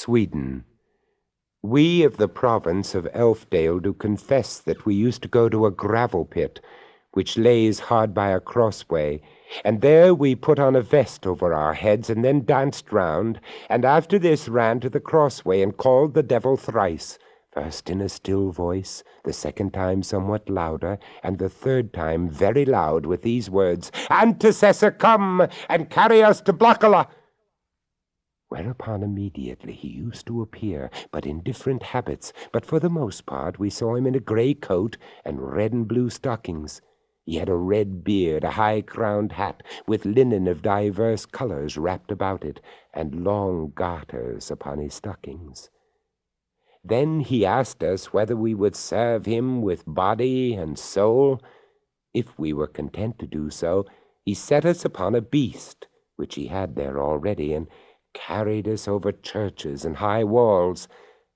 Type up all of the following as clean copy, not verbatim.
Sweden. We of the province of Elfdale do confess that we used to go to a gravel pit, which lays hard by a crossway, and there we put on a vest over our heads, and then danced round, and after this ran to the crossway, and called the devil thrice, first in a still voice, the second time somewhat louder, and the third time very loud, with these words, Antecessor, come, and carry us to Blockula. Whereupon immediately he used to appear, but in different habits, but for the most part we saw him in a grey coat and red and blue stockings. He had a red beard, a high-crowned hat, with linen of divers colours wrapped about it, and long garters upon his stockings. Then he asked us whether we would serve him with body and soul. If we were content to do so, he set us upon a beast, which he had there already, and carried us over churches and high walls,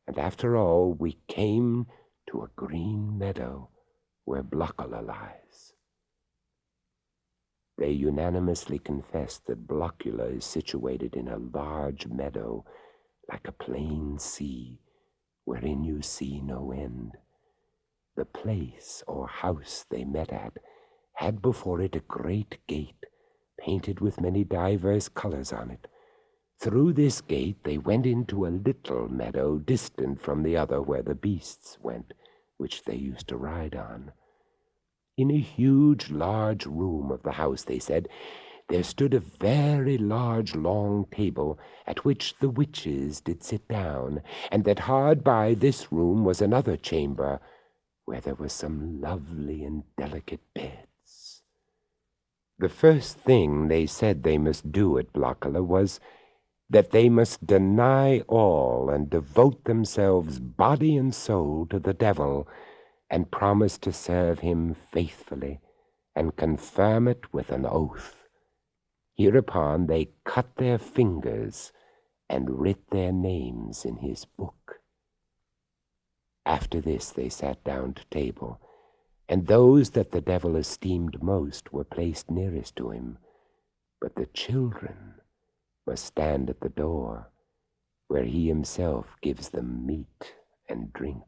and after all we came to a green meadow where Blockula lies. They unanimously confessed that Blockula is situated in a large meadow, like a plain sea, wherein you see no end. The place or house they met at had before it a great gate, painted with many divers colours on it. Through this gate they went into a little meadow distant from the other where the beasts went, which they used to ride on. In a huge large room of the house, they said, there stood a very large long table, at which the witches did sit down, and that hard by this room was another chamber, where there were some lovely and delicate beds. The first thing they said they must do at Blockula was that they must deny all and devote themselves body and soul to the devil, and promise to serve him faithfully, and confirm it with an oath. Hereupon they cut their fingers and writ their names in his book. After this they sat down to table, and those that the devil esteemed most were placed nearest to him, but the children must stand at the door, where he himself gives them meat and drink.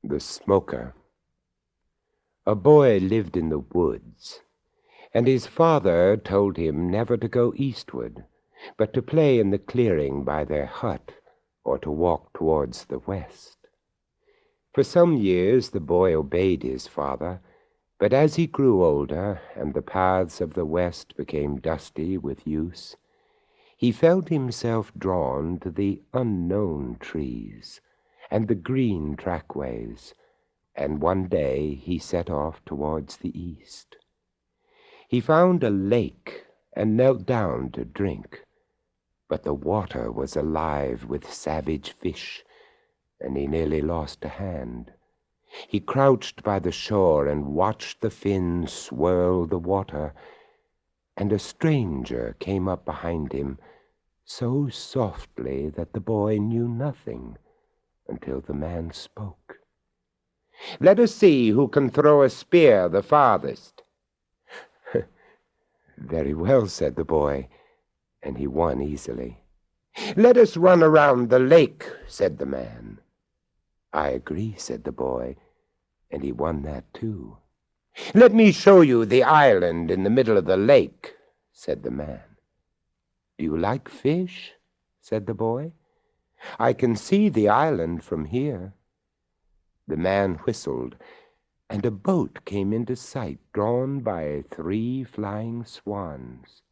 The Smoker. A boy lived in the woods, and his father told him never to go eastward, but to play in the clearing by their hut, or to walk towards the west. For some years the boy obeyed his father, but as he grew older, and the paths of the west became dusty with use, he felt himself drawn to the unknown trees and the green trackways, and one day he set off towards the east. He found a lake and knelt down to drink, but the water was alive with savage fish, and he nearly lost a hand. He crouched by the shore and watched the fins swirl the water, and a stranger came up behind him, so softly that the boy knew nothing until the man spoke. "Let us see who can throw a spear the farthest." "Very well," said the boy, and he won easily. "Let us run around the lake," said the man. "I agree," said the boy, and he won that too. "Let me show you the island in the middle of the lake," said the man. "Do you like fish?" said the boy. "I can see the island from here." The man whistled, and a boat came into sight, drawn by 3 flying swans.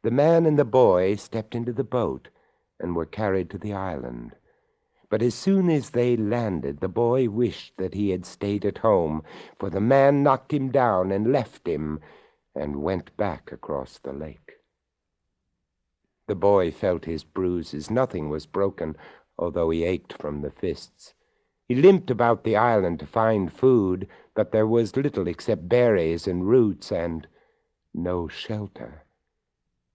The man and the boy stepped into the boat and were carried to the island. But as soon as they landed, the boy wished that he had stayed at home, for the man knocked him down and left him, and went back across the lake. The boy felt his bruises. Nothing was broken, although he ached from the fists. He limped about the island to find food, but there was little except berries and roots, and no shelter.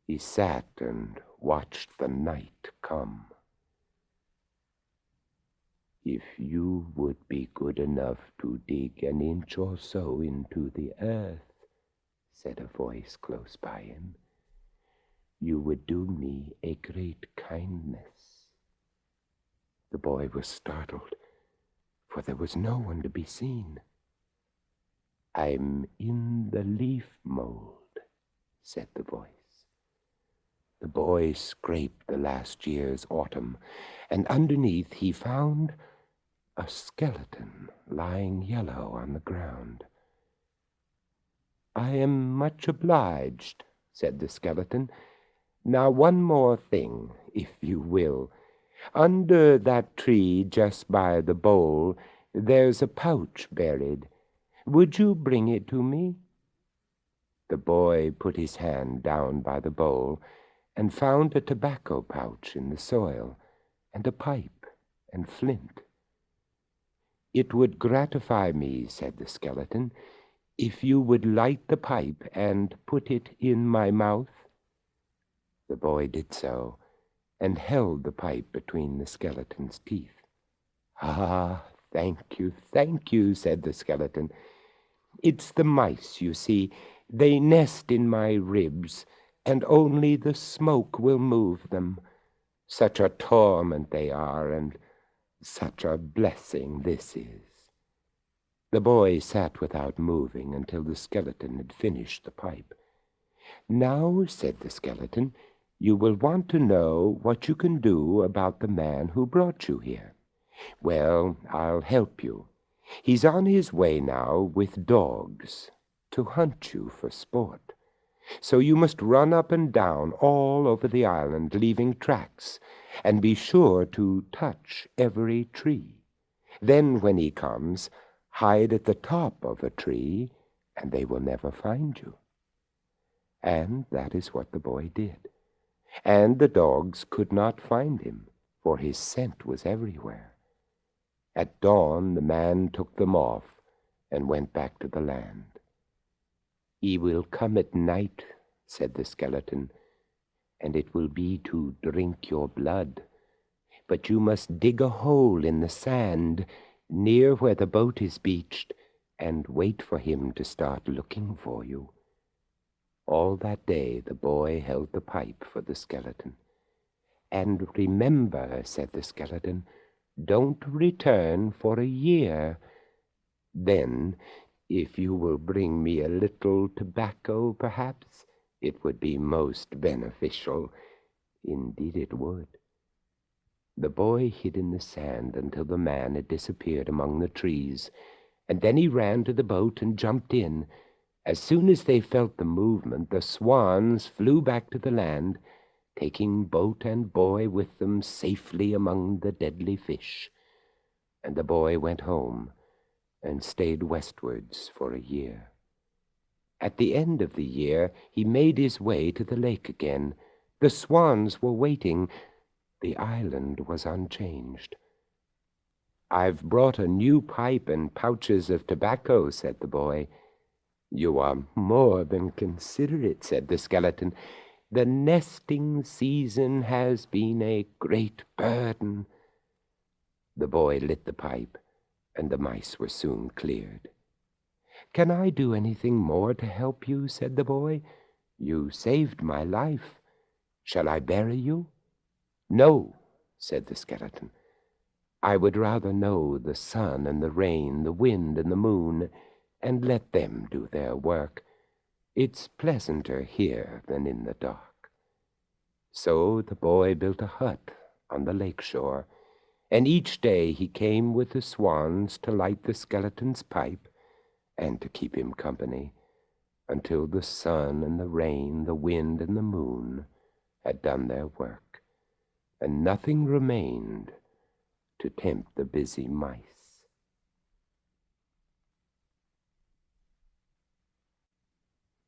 He sat and watched the night come. "If you would be good enough to dig an inch or so into the earth," said a voice close by him. "You would do me a great kindness." The boy was startled, for there was no one to be seen. "I'm in the leaf mold," said the voice. The boy scraped the last year's autumn, and underneath he found a skeleton lying yellow on the ground. "I am much obliged," said the skeleton. "Now one more thing, if you will. Under that tree just by the bowl, there's a pouch buried. Would you bring it to me?" The boy put his hand down by the bowl and found a tobacco pouch in the soil, and a pipe and flint. "It would gratify me," said the skeleton, "if you would light the pipe and put it in my mouth." The boy did so, and held the pipe between the skeleton's teeth. "Ah, thank you," said the skeleton. "It's the mice, you see. They nest in my ribs, and only the smoke will move them. Such a torment they are, and such a blessing this is." The boy sat without moving until the skeleton had finished the pipe. "Now," said the skeleton, "you will want to know what you can do about the man who brought you here. Well, I'll help you. He's on his way now with dogs to hunt you for sport. So you must run up and down all over the island, leaving tracks, and be sure to touch every tree. Then when he comes, hide at the top of a tree, and they will never find you." And that is what the boy did. And the dogs could not find him, for his scent was everywhere. At dawn the man took them off and went back to the land. "He will come at night," said the skeleton, "and it will be to drink your blood. But you must dig a hole in the sand near where the boat is beached, and wait for him to start looking for you." All that day the boy held the pipe for the skeleton. "And remember," said the skeleton, "don't return for a year. Then, if you will bring me a little tobacco, perhaps, it would be most beneficial. Indeed it would." The boy hid in the sand until the man had disappeared among the trees, and then he ran to the boat and jumped in. As soon as they felt the movement, the swans flew back to the land, taking boat and boy with them safely among the deadly fish. And the boy went home and stayed westwards for a year. At the end of the year, he made his way to the lake again. The swans were waiting. The island was unchanged. "I've brought a new pipe and pouches of tobacco," said the boy. "You are more than considerate," said the skeleton. "The nesting season has been a great burden." The boy lit the pipe, and the mice were soon cleared. "Can I do anything more to help you?" said the boy. "You saved my life. Shall I bury you?" "No," said the skeleton. "I would rather know the sun and the rain, the wind and the moon, and let them do their work. It's pleasanter here than in the dark." So the boy built a hut on the lake shore, and each day he came with the swans to light the skeleton's pipe and to keep him company, until the sun and the rain, the wind and the moon had done their work, and nothing remained to tempt the busy mice.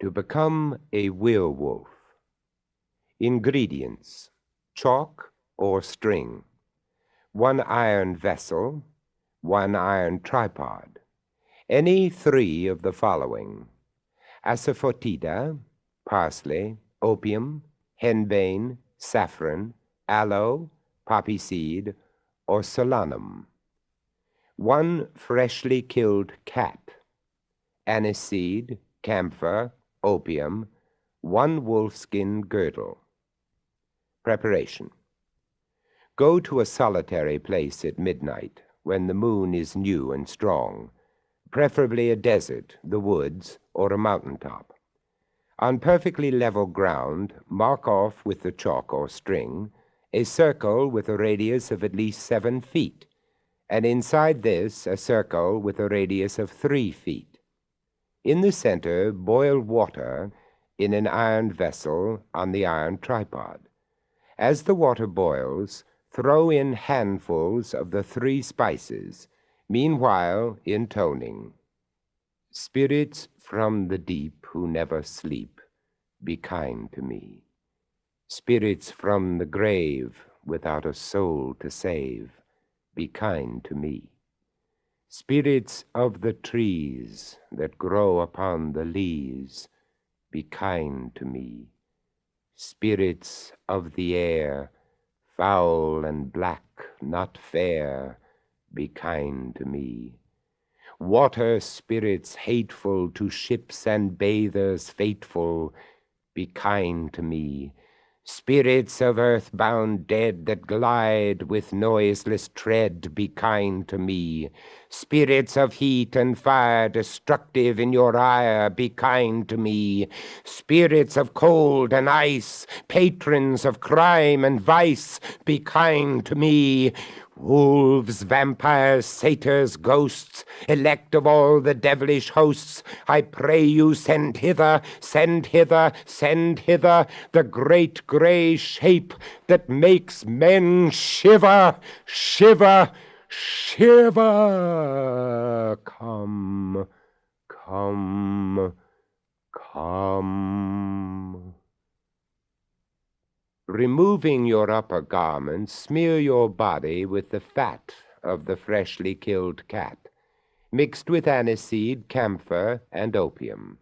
To become a werewolf. Ingredients: chalk or string, 1 iron vessel, 1 iron tripod, any 3 of the following: asafoetida, parsley, opium, henbane, saffron, aloe, poppy seed, or solanum, 1 freshly killed cat, aniseed, camphor, opium, 1 wolfskin girdle. Preparation. Go to a solitary place at midnight, when the moon is new and strong, preferably a desert, the woods, or a mountaintop. On perfectly level ground, mark off with the chalk or string a circle with a radius of at least 7 feet, and inside this a circle with a radius of 3 feet. In the center, boil water in an iron vessel on the iron tripod. As the water boils, throw in handfuls of the 3 spices, meanwhile intoning, "Spirits from the deep who never sleep, be kind to me. Spirits from the grave without a soul to save, be kind to me. Spirits of the trees that grow upon the leas, be kind to me. Spirits of the air, foul and black, not fair, be kind to me. Water spirits hateful to ships and bathers fateful, be kind to me. Spirits of earth-bound dead that glide with noiseless tread, be kind to me. Spirits of heat and fire destructive in your ire, be kind to me. Spirits of cold and ice, patrons of crime and vice, be kind to me. Wolves, vampires, satyrs, ghosts, elect of all the devilish hosts, I pray you send hither, send hither, send hither the great grey shape that makes men shiver, shiver, shiver. Come, come, come. Removing your upper garments, smear your body with the fat of the freshly killed cat, mixed with aniseed, camphor, and opium.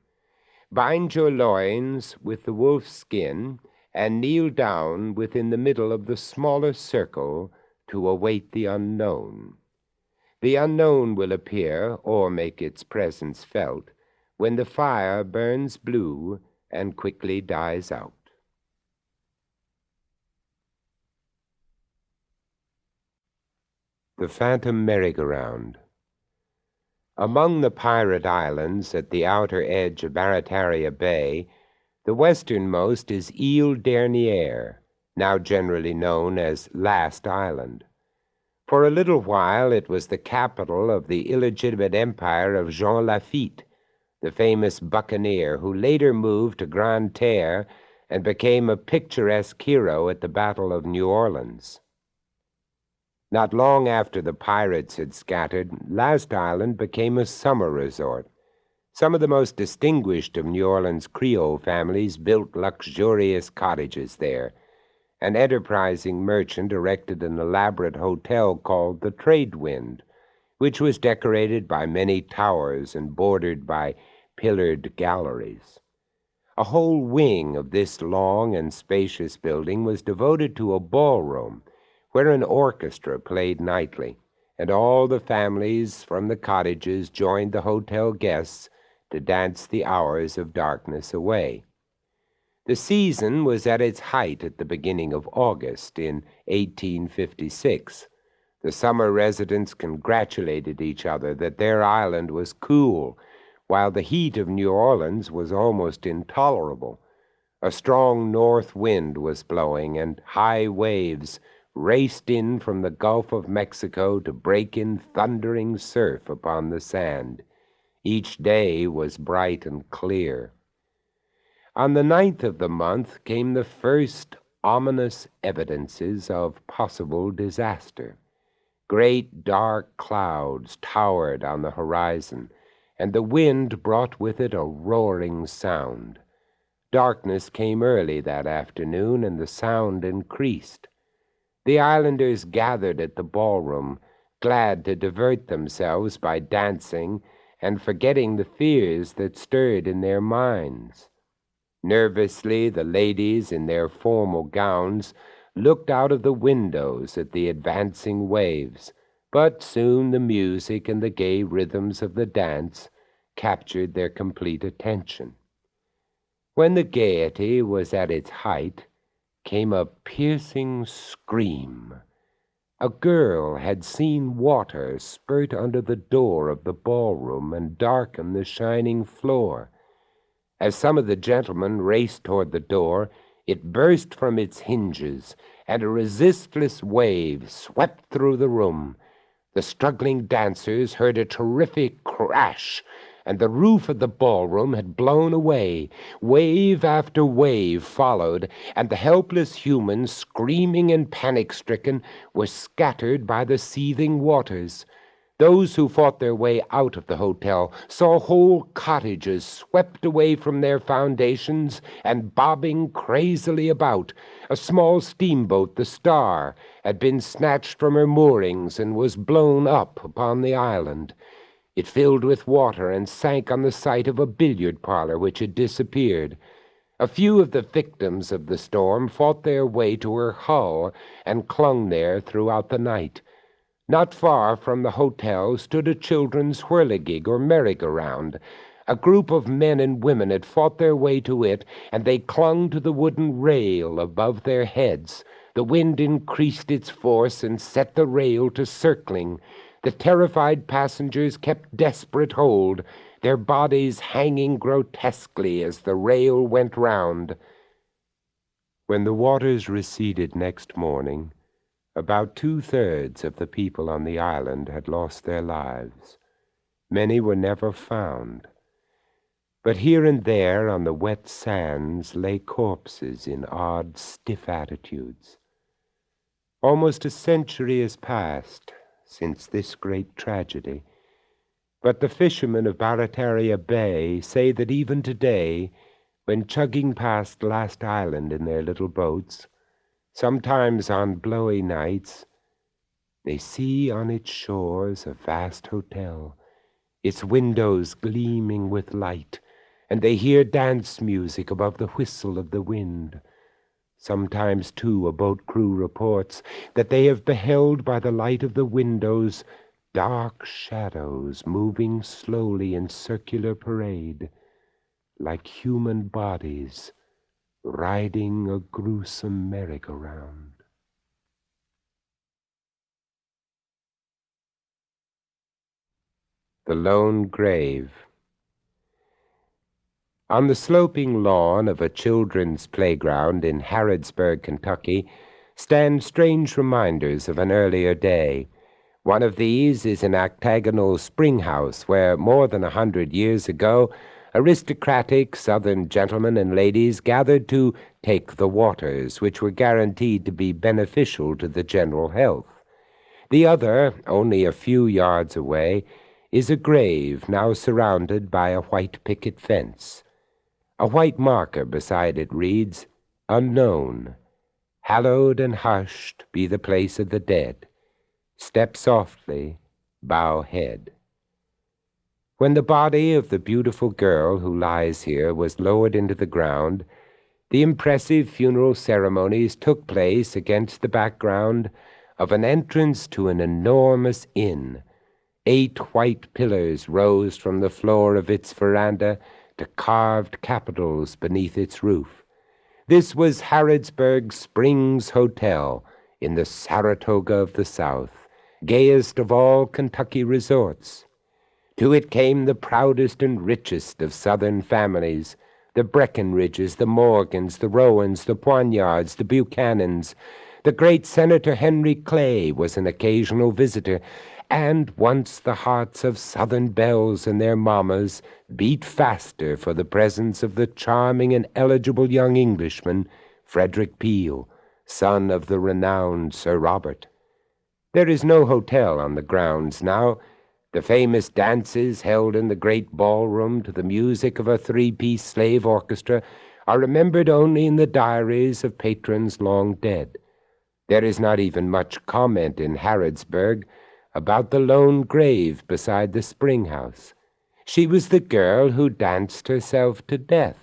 Bind your loins with the wolf's skin, and kneel down within the middle of the smaller circle to await the unknown. The unknown will appear, or make its presence felt, when the fire burns blue and quickly dies out. The Phantom Merry-Go-Round. Among the pirate islands at the outer edge of Barataria Bay, the westernmost is Ile Dernière, now generally known as Last Island. For a little while it was the capital of the illegitimate empire of Jean Lafitte, the famous buccaneer who later moved to Grande Terre and became a picturesque hero at the Battle of New Orleans. Not long after the pirates had scattered, Last Island became a summer resort. Some of the most distinguished of New Orleans Creole families built luxurious cottages there. An enterprising merchant erected an elaborate hotel called the Trade Wind, which was decorated by many towers and bordered by pillared galleries. A whole wing of this long and spacious building was devoted to a ballroom, where an orchestra played nightly, and all the families from the cottages joined the hotel guests to dance the hours of darkness away. The season was at its height at the beginning of August in 1856. The summer residents congratulated each other that their island was cool, while the heat of New Orleans was almost intolerable. A strong north wind was blowing, and high waves raced in from the Gulf of Mexico to break in thundering surf upon the sand. Each day was bright and clear. On the 9th of the month came the first ominous evidences of possible disaster. Great dark clouds towered on the horizon, and the wind brought with it a roaring sound. Darkness came early that afternoon, and the sound increased. The islanders gathered at the ballroom, glad to divert themselves by dancing and forgetting the fears that stirred in their minds. Nervously, the ladies, in their formal gowns, looked out of the windows at the advancing waves, but soon the music and the gay rhythms of the dance captured their complete attention. When the gaiety was at its height, came a piercing scream. A girl had seen water spurt under the door of the ballroom and darken the shining floor. As some of the gentlemen raced toward the door, it burst from its hinges, and a resistless wave swept through the room. The struggling dancers heard a terrific crash, and the roof of the ballroom had blown away. Wave after wave followed, and the helpless humans, screaming and panic-stricken, were scattered by the seething waters. Those who fought their way out of the hotel saw whole cottages swept away from their foundations and bobbing crazily about. A small steamboat, the Star, had been snatched from her moorings and was blown up upon the island. It filled with water and sank on the site of a billiard parlor which had disappeared. A few of the victims of the storm fought their way to her hull and clung there throughout the night. Not far from the hotel stood a children's whirligig or merry-go-round. A group of men and women had fought their way to it, and they clung to the wooden rail above their heads. The wind increased its force and set the rail to circling. The terrified passengers kept desperate hold, their bodies hanging grotesquely as the rail went round. When the waters receded next morning, about 2/3 of the people on the island had lost their lives. Many were never found. But here and there on the wet sands lay corpses in odd, stiff attitudes. Almost a century has passed since this great tragedy, but the fishermen of Barataria Bay say that even today, when chugging past Last Island in their little boats, sometimes on blowy nights, they see on its shores a vast hotel, its windows gleaming with light, and they hear dance music above the whistle of the wind. Sometimes, too, a boat crew reports that they have beheld by the light of the windows dark shadows moving slowly in circular parade, like human bodies riding a gruesome merry-go-round. The Lone Grave. On the sloping lawn of a children's playground in Harrodsburg, Kentucky, stand strange reminders of an earlier day. One of these is an octagonal spring house where, more than 100 years ago, aristocratic Southern gentlemen and ladies gathered to take the waters, which were guaranteed to be beneficial to the general health. The other, only a few yards away, is a grave now surrounded by a white picket fence. A white marker beside it reads, "Unknown. Hallowed and hushed be the place of the dead. Step softly, bow head." When the body of the beautiful girl who lies here was lowered into the ground, the impressive funeral ceremonies took place against the background of an entrance to an enormous inn. 8 white pillars rose from the floor of its veranda to carved capitals beneath its roof. This was Harrodsburg Springs Hotel in the Saratoga of the South, gayest of all Kentucky resorts. To it came the proudest and richest of Southern families, the Breckinridges, the Morgans, the Rowans, the Poignards, the Buchanans. The great Senator Henry Clay was an occasional visitor, and once the hearts of Southern belles and their mammas beat faster for the presence of the charming and eligible young Englishman, Frederick Peel, son of the renowned Sir Robert. There is no hotel on the grounds now. The famous dances held in the great ballroom to the music of a 3-piece slave orchestra are remembered only in the diaries of patrons long dead. There is not even much comment in Harrodsburg about the lone grave beside the spring house. She was the girl who danced herself to death,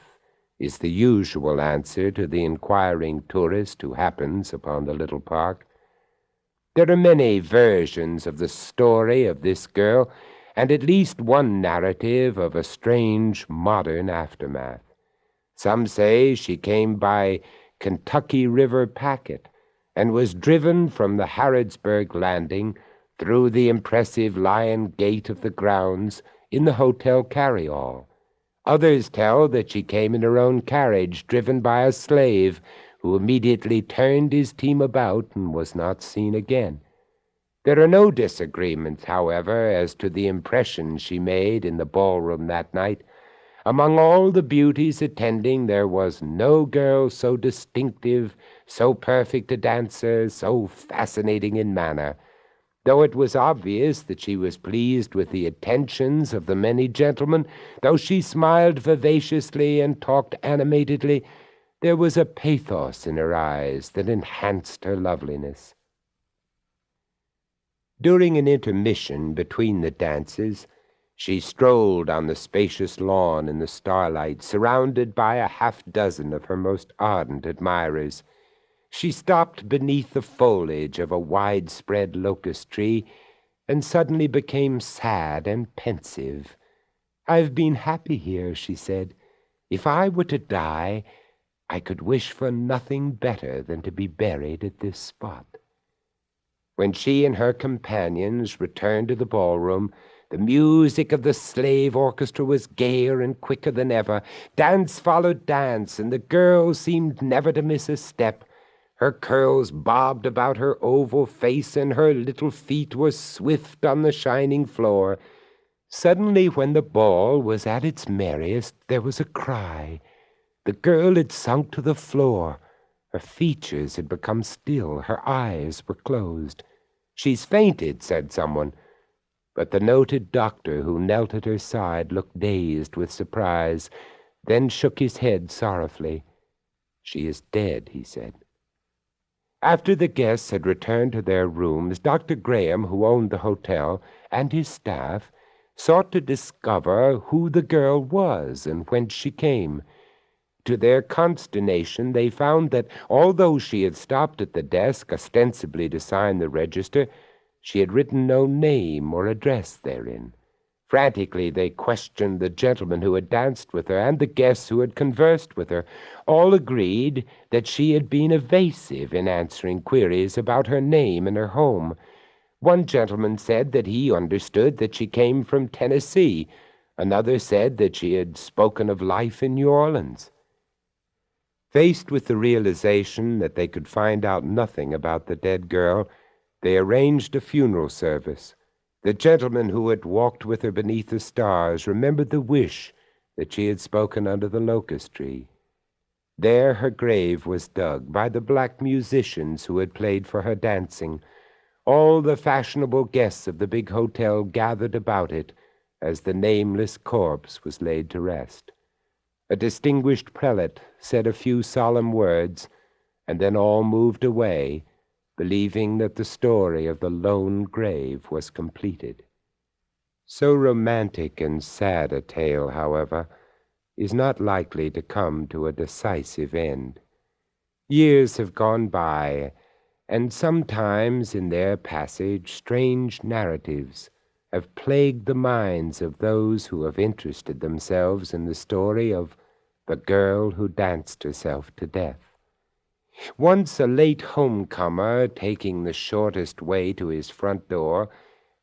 is the usual answer to the inquiring tourist who happens upon the little park. There are many versions of the story of this girl, and at least one narrative of a strange modern aftermath. Some say she came by Kentucky River packet and was driven from the Harrodsburg landing through the impressive lion gate of the grounds in the hotel carryall. Others tell that she came in her own carriage, driven by a slave, who immediately turned his team about and was not seen again. There are no disagreements, however, as to the impression she made in the ballroom that night. Among all the beauties attending, there was no girl so distinctive, so perfect a dancer, so fascinating in manner. Though it was obvious that she was pleased with the attentions of the many gentlemen, though she smiled vivaciously and talked animatedly, there was a pathos in her eyes that enhanced her loveliness. During an intermission between the dances, she strolled on the spacious lawn in the starlight, surrounded by a half-dozen of her most ardent admirers. She stopped beneath the foliage of a widespread locust tree and suddenly became sad and pensive. "I've been happy here," she said. "If I were to die, I could wish for nothing better than to be buried at this spot." When she and her companions returned to the ballroom, the music of the slave orchestra was gayer and quicker than ever. Dance followed dance, and the girl seemed never to miss a step. Her curls bobbed about her oval face, and her little feet were swift on the shining floor. Suddenly, when the ball was at its merriest, there was a cry. The girl had sunk to the floor. Her features had become still. Her eyes were closed. "She's fainted," said someone. But the noted doctor who knelt at her side looked dazed with surprise, then shook his head sorrowfully. "She is dead," he said. After the guests had returned to their rooms, Dr. Graham, who owned the hotel, and his staff sought to discover who the girl was and whence she came. To their consternation, they found that although she had stopped at the desk ostensibly to sign the register, she had written no name or address therein. Frantically, they questioned the gentleman who had danced with her and the guests who had conversed with her. All agreed that she had been evasive in answering queries about her name and her home. One gentleman said that he understood that she came from Tennessee. Another said that she had spoken of life in New Orleans. Faced with the realization that they could find out nothing about the dead girl, they arranged a funeral service. The gentleman who had walked with her beneath the stars remembered the wish that she had spoken under the locust tree. There her grave was dug by the black musicians who had played for her dancing. All the fashionable guests of the big hotel gathered about it as the nameless corpse was laid to rest. A distinguished prelate said a few solemn words, and then all moved away, believing that the story of the lone grave was completed. So romantic and sad a tale, however, is not likely to come to a decisive end. Years have gone by, and sometimes in their passage strange narratives have plagued the minds of those who have interested themselves in the story of the girl who danced herself to death. Once a late homecomer, taking the shortest way to his front door,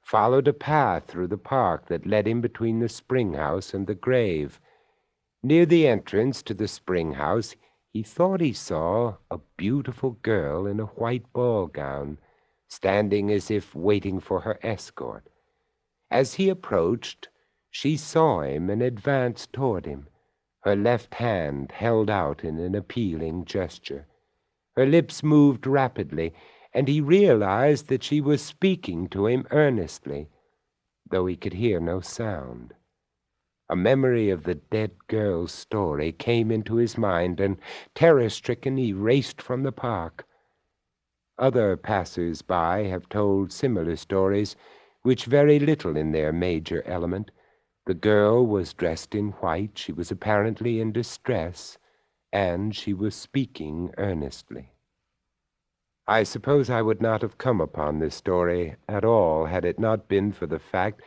followed a path through the park that led him between the spring house and the grave. Near the entrance to the spring house, he thought he saw a beautiful girl in a white ball gown, standing as if waiting for her escort. As he approached, she saw him and advanced toward him, her left hand held out in an appealing gesture. Her lips moved rapidly, and he realized that she was speaking to him earnestly, though he could hear no sound. A memory of the dead girl's story came into his mind, and terror-stricken he raced from the park. Other passers-by have told similar stories, which vary little in their major element. The girl was dressed in white, she was apparently in distress, and she was speaking earnestly. I suppose I would not have come upon this story at all had it not been for the fact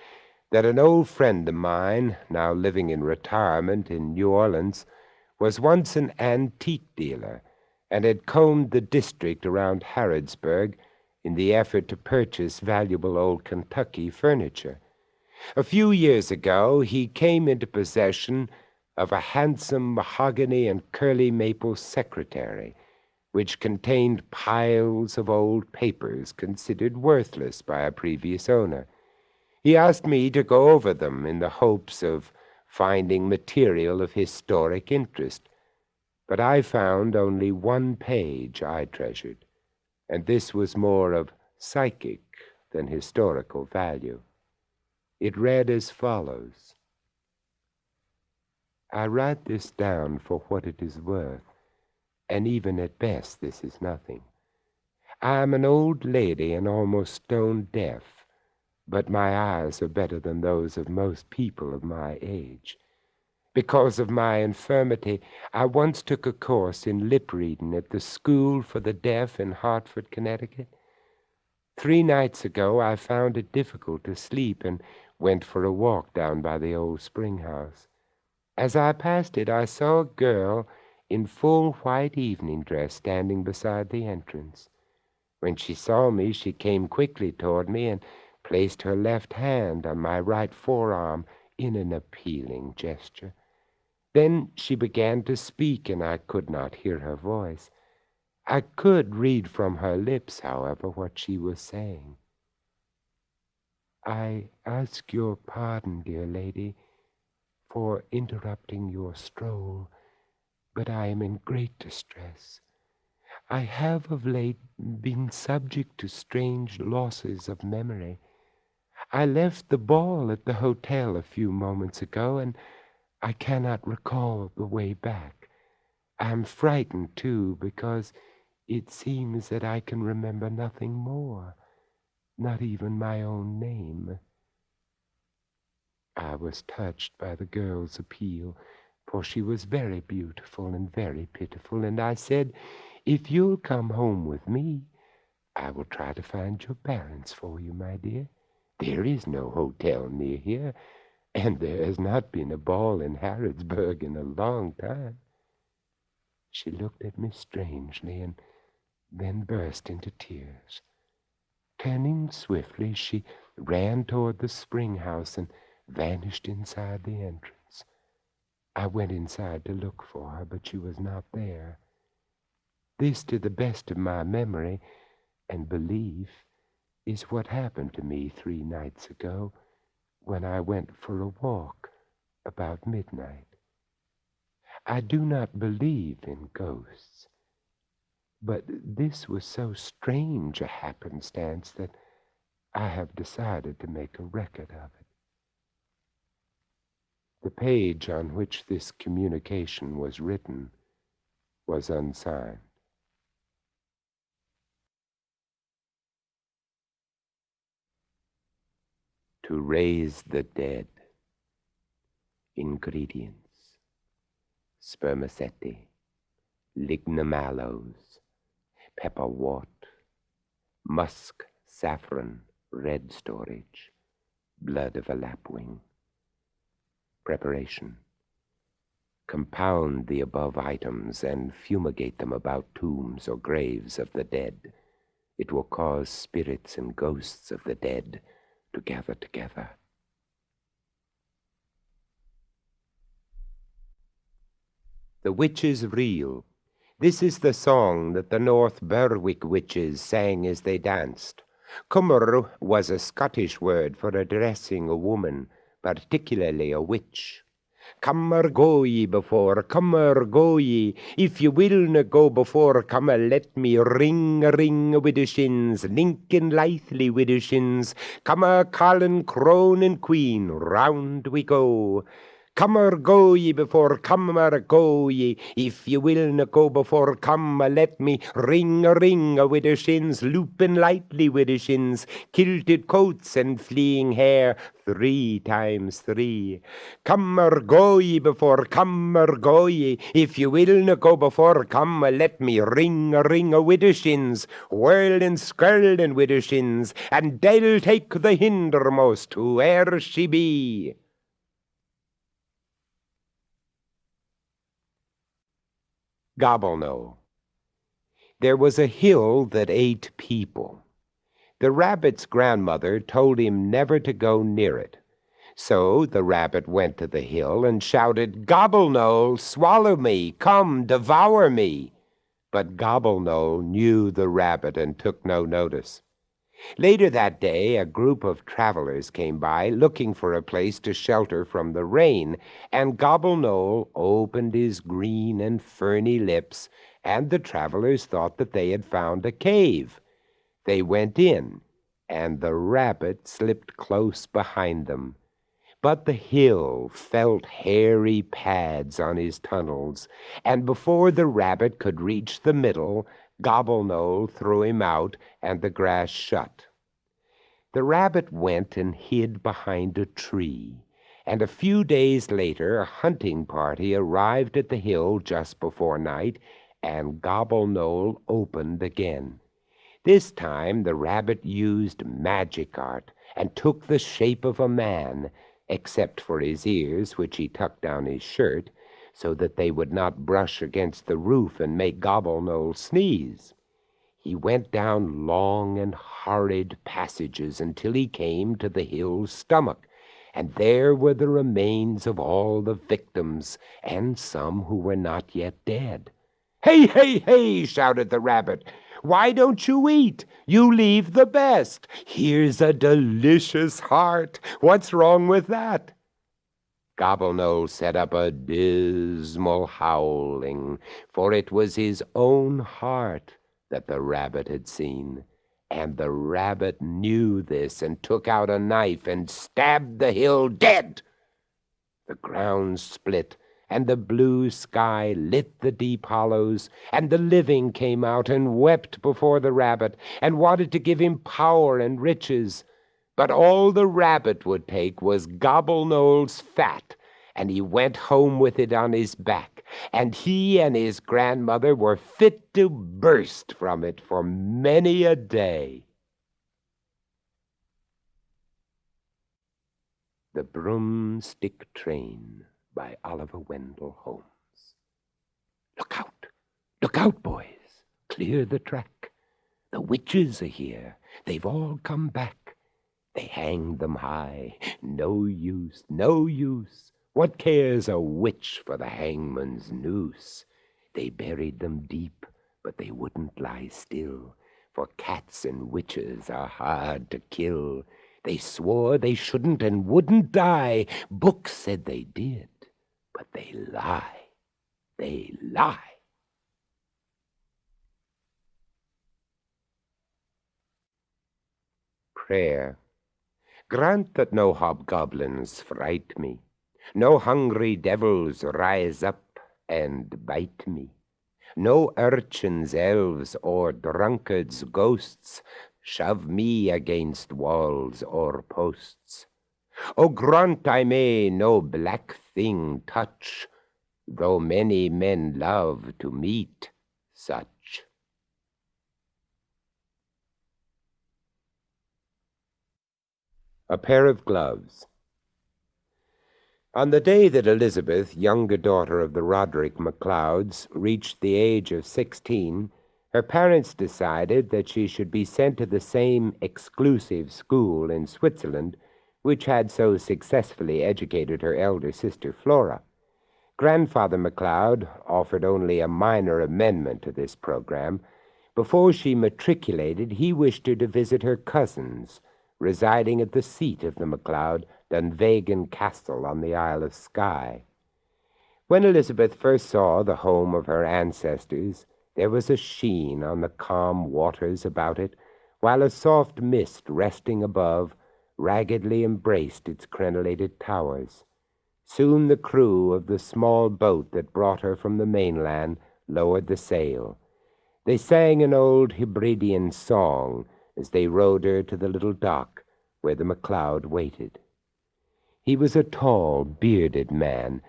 that an old friend of mine, now living in retirement in New Orleans, was once an antique dealer and had combed the district around Harrodsburg in the effort to purchase valuable old Kentucky furniture. A few years ago, he came into possession of a handsome mahogany and curly maple secretary, which contained piles of old papers considered worthless by a previous owner. He asked me to go over them in the hopes of finding material of historic interest, but I found only one page I treasured, and this was more of psychic than historical value. It read as follows. I write this down for what it is worth, and even at best this is nothing. I am an old lady and almost stone deaf, but my eyes are better than those of most people of my age. Because of my infirmity, I once took a course in lip reading at the School for the Deaf in Hartford, Connecticut. 3 nights ago, I found it difficult to sleep and went for a walk down by the old spring house. As I passed it, I saw a girl in full white evening dress standing beside the entrance. When she saw me, she came quickly toward me and placed her left hand on my right forearm in an appealing gesture. Then she began to speak, and I could not hear her voice. I could read from her lips, however, what she was saying. I ask your pardon, dear lady, for interrupting your stroll, but I am in great distress. I have of late been subject to strange losses of memory. I left the ball at the hotel a few moments ago, and I cannot recall the way back. I am frightened, too, because it seems that I can remember nothing more, not even my own name. I was touched by the girl's appeal, for she was very beautiful and very pitiful, and I said, if you'll come home with me, I will try to find your parents for you, my dear. There is no hotel near here, and there has not been a ball in Harrodsburg in a long time. She looked at me strangely and then burst into tears. Turning swiftly, she ran toward the spring house and vanished inside the entrance. I went inside to look for her, but she was not there. This, to the best of my memory and belief, is what happened to me 3 nights ago when I went for a walk about midnight. I do not believe in ghosts, but this was so strange a happenstance that I have decided to make a record of it. The page on which this communication was written was unsigned. To raise the dead. Ingredients: spermaceti, lignum aloes, pepperwort, musk, saffron, red storage, blood of a lapwing. Preparation: compound the above items and fumigate them about tombs or graves of the dead. It will cause spirits and ghosts of the dead to gather together. The Witches' Reel. This is the song that the North Berwick witches sang as they danced. Cummer was a Scottish word for addressing a woman, particularly a witch. Cummer go ye before, cummer go ye. If ye willna go before, cummer let me ring a ring wi' the shins, linkin lithely wi' the shins. Cummer Colin, crone and queen, round we go. Cummer go ye before, cummer go ye. If ye willna go before, cummer let me ring a ring wi' the shins, loopin lightly wi' the shins, kilted coats and fleeing hair, 3 times 3. Cummer go ye before, cummer go ye. If ye willna go before, cummer let me ring a ring wi' the shins, whirlin' skirlin' wi' the shins, and I'll take the hindermost, whoe'er she be. Gobble-Knoll. There was a hill that ate people. The rabbit's grandmother told him never to go near it. So the rabbit went to the hill and shouted, "Gobble-Knoll, swallow me, come, devour me." But Gobble-Knoll knew the rabbit and took no notice. Later that day, a group of travelers came by, looking for a place to shelter from the rain, and Gobble-Knoll opened his green and ferny lips, and the travelers thought that they had found a cave. They went in, and the rabbit slipped close behind them. But the hill felt hairy pads on his tunnels, and before the rabbit could reach the middle, Gobble-Knoll threw him out, and the grass shut. The rabbit went and hid behind a tree, and a few days later a hunting party arrived at the hill just before night, and Gobble-Knoll opened again. This time the rabbit used magic art and took the shape of a man, except for his ears, which he tucked down his shirt, so that they would not brush against the roof and make Gobble-Knoll sneeze. He went down long and horrid passages until he came to the hill's stomach, and there were the remains of all the victims, and some who were not yet dead. "Hey, hey, hey!" shouted the rabbit. "Why don't you eat? You leave the best. Here's a delicious heart. What's wrong with that?" Gobble-Knoll set up a dismal howling, for it was his own heart that the rabbit had seen, and the rabbit knew this and took out a knife and stabbed the hill dead. The ground split, and the blue sky lit the deep hollows, and the living came out and wept before the rabbit, and wanted to give him power and riches. But all the rabbit would take was Gobble-Knoll's fat, and he went home with it on his back, and he and his grandmother were fit to burst from it for many a day. The Broomstick Train by Oliver Wendell Holmes. Look out, boys, clear the track. The witches are here, they've all come back. They hanged them high, no use, no use. What cares a witch for the hangman's noose? They buried them deep, but they wouldn't lie still, for cats and witches are hard to kill. They swore they shouldn't and wouldn't die. Books said they did, but they lie. They lie. Prayer. Grant that no hobgoblins fright me, no hungry devils rise up and bite me, no urchins, elves, or drunkards' ghosts shove me against walls or posts. O grant I may no black thing touch, though many men love to meet such. A pair of gloves. On the day that Elizabeth, younger daughter of the Roderick MacLeods, reached the age of 16, her parents decided that she should be sent to the same exclusive school in Switzerland which had so successfully educated her elder sister Flora. Grandfather MacLeod offered only a minor amendment to this program. Before she matriculated, he wished her to visit her cousins, residing at the seat of the MacLeod, Dunvegan Castle on the Isle of Skye. When Elizabeth first saw the home of her ancestors, there was a sheen on the calm waters about it, while a soft mist resting above raggedly embraced its crenellated towers. Soon the crew of the small boat that brought her from the mainland lowered the sail. They sang an old Hebridean song as they rowed her to the little dock where the MacLeod waited. He was a tall, bearded man,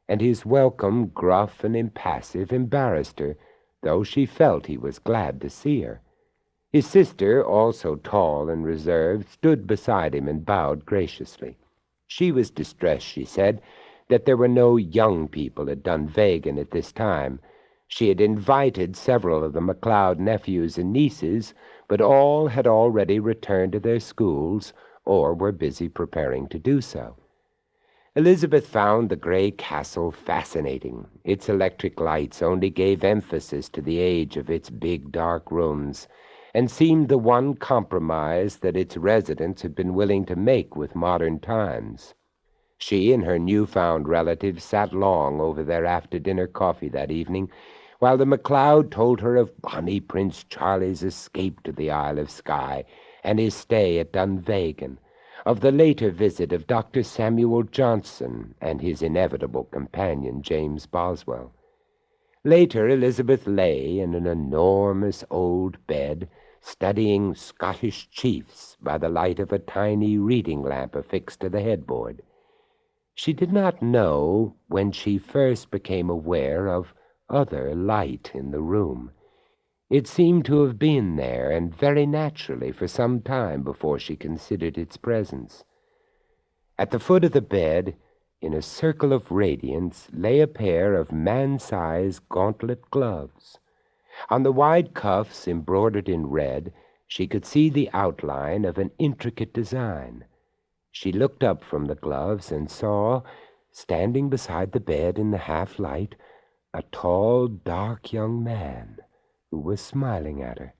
and his welcome, gruff and impassive, embarrassed her, though she felt he was glad to see her. His sister, also tall and reserved, stood beside him and bowed graciously. She was distressed, she said, that there were no young people at Dunvegan at this time. She had invited several of the MacLeod nephews and nieces, but all had already returned to their schools or were busy preparing to do so. Elizabeth found the gray castle fascinating. Its electric lights only gave emphasis to the age of its big dark rooms, and seemed the one compromise that its residents had been willing to make with modern times. She and her newfound relatives sat long over their after-dinner coffee that evening, while the MacLeod told her of bonny Prince Charlie's escape to the Isle of Skye and his stay at Dunvegan, of the later visit of Dr. Samuel Johnson and his inevitable companion James Boswell. Later, Elizabeth lay in an enormous old bed, studying Scottish chiefs by the light of a tiny reading lamp affixed to the headboard. She did not know when she first became aware of other light in the room. It seemed to have been there, and very naturally, for some time before she considered its presence. At the foot of the bed, in a circle of radiance, lay a pair of man-sized gauntlet gloves. On the wide cuffs, embroidered in red, she could see the outline of an intricate design. She looked up from the gloves and saw, standing beside the bed in the half-light, a tall, dark young man who was smiling at her.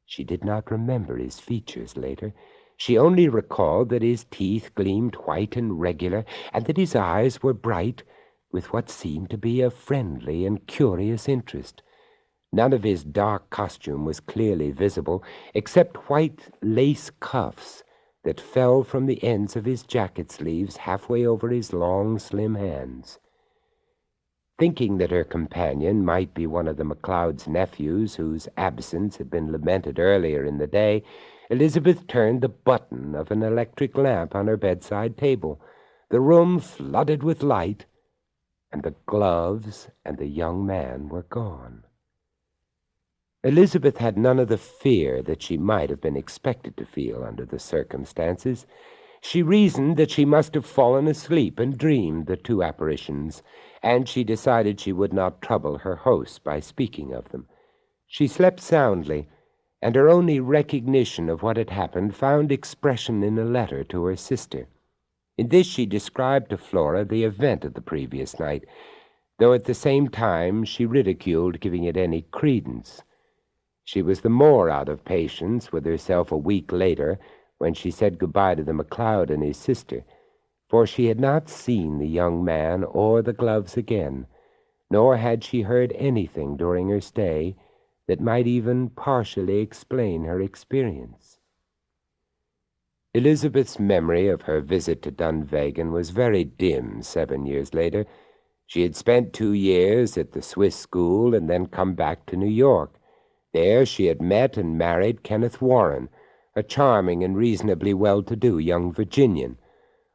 She did not remember his features later. She only recalled that his teeth gleamed white and regular, and that his eyes were bright with what seemed to be a friendly and curious interest. None of his dark costume was clearly visible, except white lace cuffs that fell from the ends of his jacket sleeves halfway over his long, slim hands. Thinking that her companion might be one of the MacLeod's nephews whose absence had been lamented earlier in the day, Elizabeth turned the button of an electric lamp on her bedside table. The room flooded with light, and the gloves and the young man were gone. Elizabeth had none of the fear that she might have been expected to feel under the circumstances. She reasoned that she must have fallen asleep and dreamed the two apparitions, and she decided she would not trouble her host by speaking of them. She slept soundly, and her only recognition of what had happened found expression in a letter to her sister. In this she described to Flora the event of the previous night, though at the same time she ridiculed giving it any credence. She was the more out of patience with herself a week later when she said goodbye to the MacLeod and his sister, for she had not seen the young man or the gloves again, nor had she heard anything during her stay that might even partially explain her experience. Elizabeth's memory of her visit to Dunvegan was very dim 7 years later. She had spent 2 years at the Swiss school and then come back to New York. There she had met and married Kenneth Warren, a charming and reasonably well-to-do young Virginian.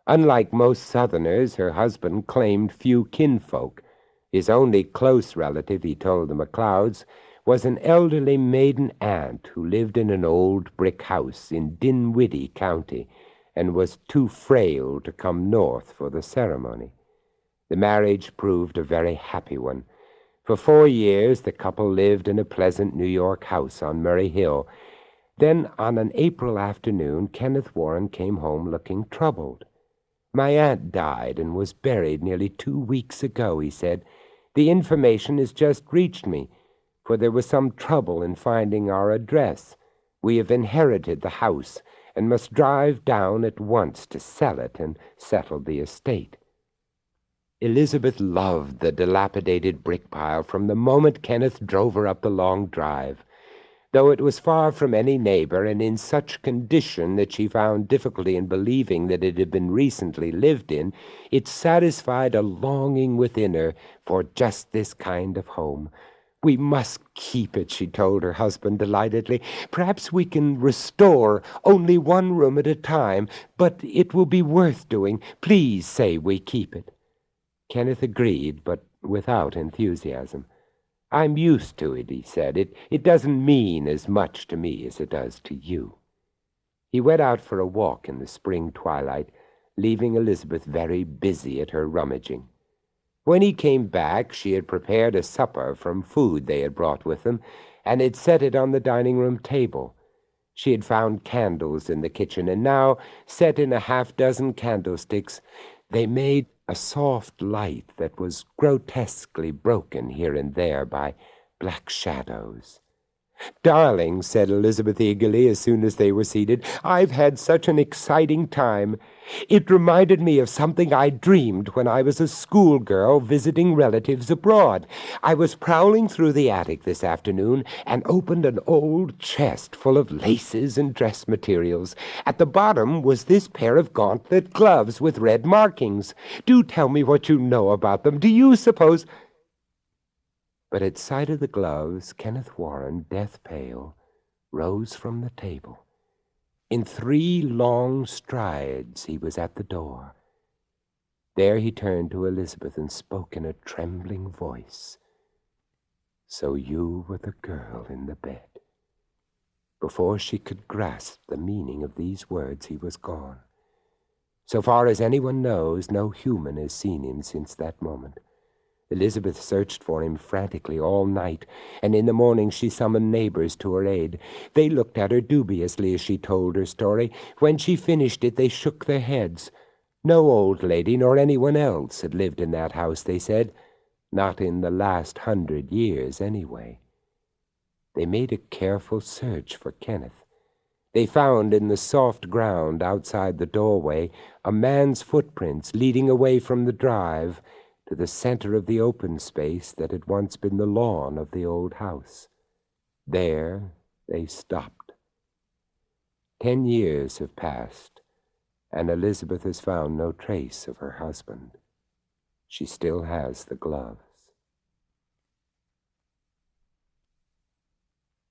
Unlike most Southerners, her husband claimed few kinfolk. His only close relative, he told the MacLeods, was an elderly maiden aunt who lived in an old brick house in Dinwiddie County and was too frail to come north for the ceremony. The marriage proved a very happy one. For 4 years, the couple lived in a pleasant New York house on Murray Hill. Then, on an April afternoon, Kenneth Warren came home looking troubled. "My aunt died and was buried nearly 2 weeks ago," he said. "The information has just reached me, for there was some trouble in finding our address. We have inherited the house and must drive down at once to sell it and settle the estate." Elizabeth loved the dilapidated brick pile from the moment Kenneth drove her up the long drive. Though it was far from any neighbor and in such condition that she found difficulty in believing that it had been recently lived in, it satisfied a longing within her for just this kind of home. "We must keep it," she told her husband delightedly. "Perhaps we can restore only one room at a time, but it will be worth doing. Please say we keep it." Kenneth agreed, but without enthusiasm. "I'm used to it," he said. It doesn't mean as much to me as it does to you." He went out for a walk in the spring twilight, leaving Elizabeth very busy at her rummaging. When he came back, she had prepared a supper from food they had brought with them, and had set it on the dining-room table. She had found candles in the kitchen, and now, set in a half-dozen candlesticks, they made a soft light that was grotesquely broken here and there by black shadows. "Darling," said Elizabeth eagerly as soon as they were seated, "I've had such an exciting time. It reminded me of something I dreamed when I was a schoolgirl visiting relatives abroad. I was prowling through the attic this afternoon and opened an old chest full of laces and dress materials. At the bottom was this pair of gauntlet gloves with red markings. Do tell me what you know about them. Do you suppose—" But at sight of the gloves, Kenneth Warren, death pale, rose from the table. In 3 long strides he was at the door. There he turned to Elizabeth and spoke in a trembling voice. "So you were the girl in the bed." Before she could grasp the meaning of these words, he was gone. So far as anyone knows, no human has seen him since that moment. Elizabeth searched for him frantically all night, and in the morning she summoned neighbors to her aid. They looked at her dubiously as she told her story. When she finished it, they shook their heads. No old lady nor anyone else had lived in that house, they said. Not in the last 100 years, anyway. They made a careful search for Kenneth. They found in the soft ground outside the doorway a man's footprints leading away from the drive to the center of the open space that had once been the lawn of the old house. There they stopped. 10 years have passed, and Elizabeth has found no trace of her husband. She still has the glove.